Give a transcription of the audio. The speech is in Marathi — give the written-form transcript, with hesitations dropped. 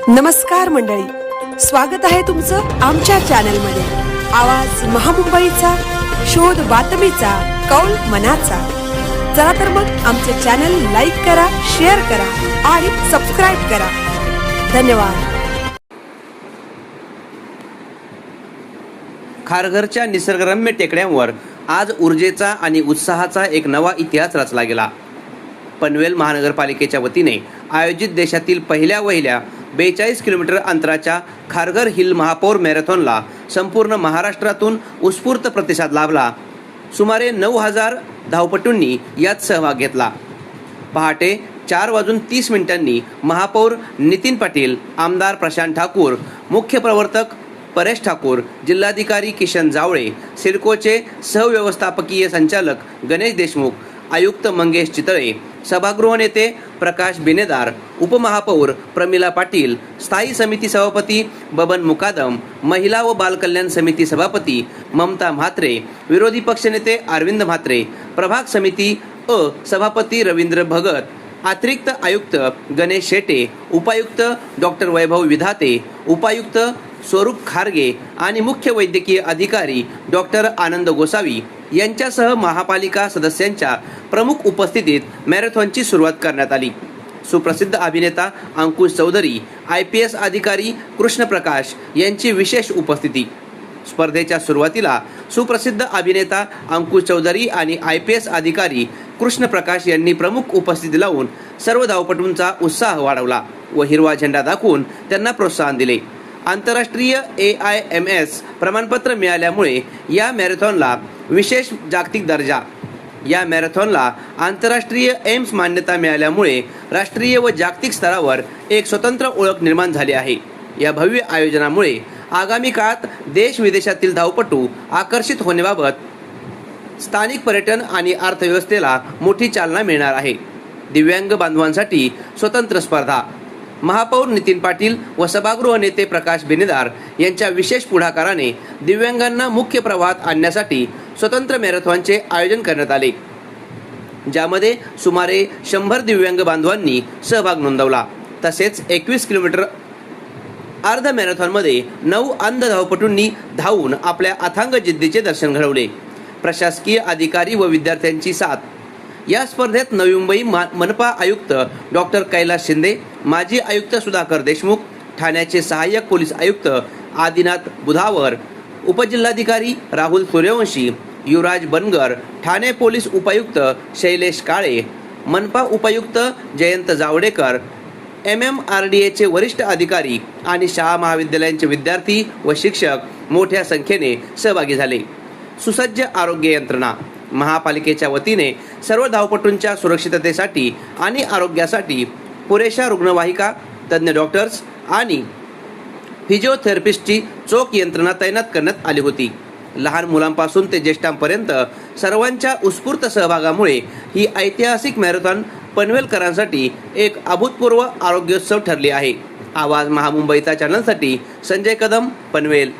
नमस्कार मंडळी, स्वागत आहे तुमचं आमच्या चॅनलमध्ये। आवाज महामुंबईचा, शोध बातमीचा, कौल मनाचा। चला तर मग आमचे चॅनल लाईक करा, शेअर करा आणि सबस्क्राइब करा। धन्यवाद। खारघरच्या निसर्गरम्य टेकड्यांवर आज ऊर्जेचा आणि उत्साहाचा एक नवा इतिहास रचला गेला। पनवेल महानगरपालिकेच्या वतीने आयोजित देशातील पहिल्या 42 किलोमीटर अंतराच्या खारघर हिल महापौर मॅरेथॉनला संपूर्ण महाराष्ट्रातून उत्स्फूर्त प्रतिसाद लाभला। सुमारे 9000 धावपटूंनी यात सहभाग घेतला। पहाटे 4:30 महापौर नितीन पाटील, आमदार प्रशांत ठाकूर, मुख्य प्रवर्तक परेश ठाकूर, जिल्हाधिकारी किशन जावळे, सिडकोचे सहव्यवस्थापकीय संचालक गणेश देशमुख, आयुक्त मंगेश चितळे, सभागृह नेते प्रकाश बिनेदार, उपमहापौर प्रमिला पाटील, स्थायी समिती सभापती बबन मुकादम, महिला व बालकल्याण समिती सभापती ममता म्हात्रे, विरोधी पक्षनेते अरविंद म्हात्रे, प्रभाग समिती सभापती रवींद्र भगत, अतिरिक्त आयुक्त गणेश शेटे, उपायुक्त डॉक्टर वैभव विधाते, उपायुक्त स्वरूप खारगे आणि मुख्य वैद्यकीय अधिकारी डॉक्टर आनंद गोसावी यांच्यासह महापालिका सदस्यांच्या प्रमुख उपस्थितीत मॅरेथॉनची सुरुवात करण्यात आली। सुप्रसिद्ध अभिनेता अंकुश चौधरी, IPS अधिकारी कृष्ण प्रकाश यांची विशेष उपस्थिती। स्पर्धेच्या सुरुवातीला सुप्रसिद्ध अभिनेता अंकुश चौधरी आणि IPS अधिकारी कृष्ण प्रकाश यांनी प्रमुख उपस्थिती लावून सर्व धावपटूंचा उत्साह वाढवला व हिरवा झेंडा दाखवून त्यांना प्रोत्साहन दिले। आंतरराष्ट्रीय AIMS प्रमाणपत्र मिळाल्यामुळे या मॅरेथॉनला विशेष जागतिक दर्जा, या मॅरेथॉनला आंतरराष्ट्रीय एम्स मान्यता मिळाल्यामुळे राष्ट्रीय व जागतिक स्तरावर एक स्वतंत्र ओळख निर्माण झाली आहे। या भव्य आयोजनामुळे आगामी काळात देश विदेशातील धावपटू आकर्षित होण्याबाबत स्थानिक पर्यटन आणि अर्थव्यवस्थेला मोठी चालना मिळणार आहे। दिव्यांग बांधवांसाठी स्वतंत्र स्पर्धा, महापौर नितीन पाटील व सभागृह नेते प्रकाश बिनेदार यांच्या विशेष पुढाकाराने दिव्यांगांना मुख्य प्रवाहात आणण्यासाठी स्वतंत्र मॅरेथॉनचे आयोजन करण्यात आले, ज्यामध्ये सुमारे 100 दिव्यांग बांधवांनी सहभाग नोंदवला। तसेच 21 किलोमीटर अर्ध मॅरेथॉनमध्ये 9 अंध धावपटूंनी धावून आपल्या अथांग जिद्दीचे दर्शन घडवले। प्रशासकीय अधिकारी व विद्यार्थ्यांची साथ। या स्पर्धेत नवी मुंबई मनपा आयुक्त डॉक्टर कैलास शिंदे, माजी आयुक्त सुधाकर देशमुख, ठाण्याचे सहाय्यक पोलीस आयुक्त आदिनाथ बुधावर, उपजिल्हाधिकारी राहुल सूर्यवंशी, युवराज बनगर, ठाणे पोलीस उपायुक्त शैलेश काळे, मनपा उपायुक्त जयंत जावडेकर, MMRDAचे वरिष्ठ अधिकारी आणि शाळा महाविद्यालयांचे विद्यार्थी व शिक्षक मोठ्या संख्येने सहभागी झाले। सुसज्ज आरोग्य यंत्रणा। महापालिकेच्या वतीने सर्व धावपटूंच्या सुरक्षिततेसाठी आणि आरोग्यासाठी पुरेशा रुग्णवाहिका, तज्ज्ञ डॉक्टर्स आणि फिजिओथेरपिस्टची चोख यंत्रणा तैनात करण्यात आली होती। लहान मुलांपासून ते ज्येष्ठांपर्यंत सर्वांच्या उत्स्फूर्त सहभागामुळे ही ऐतिहासिक मॅरेथॉन पनवेलकरांसाठी एक अभूतपूर्व आरोग्योत्सव ठरली आहे। आवाज महामुंबईचा चॅनलसाठी संजय कदम, पनवेल।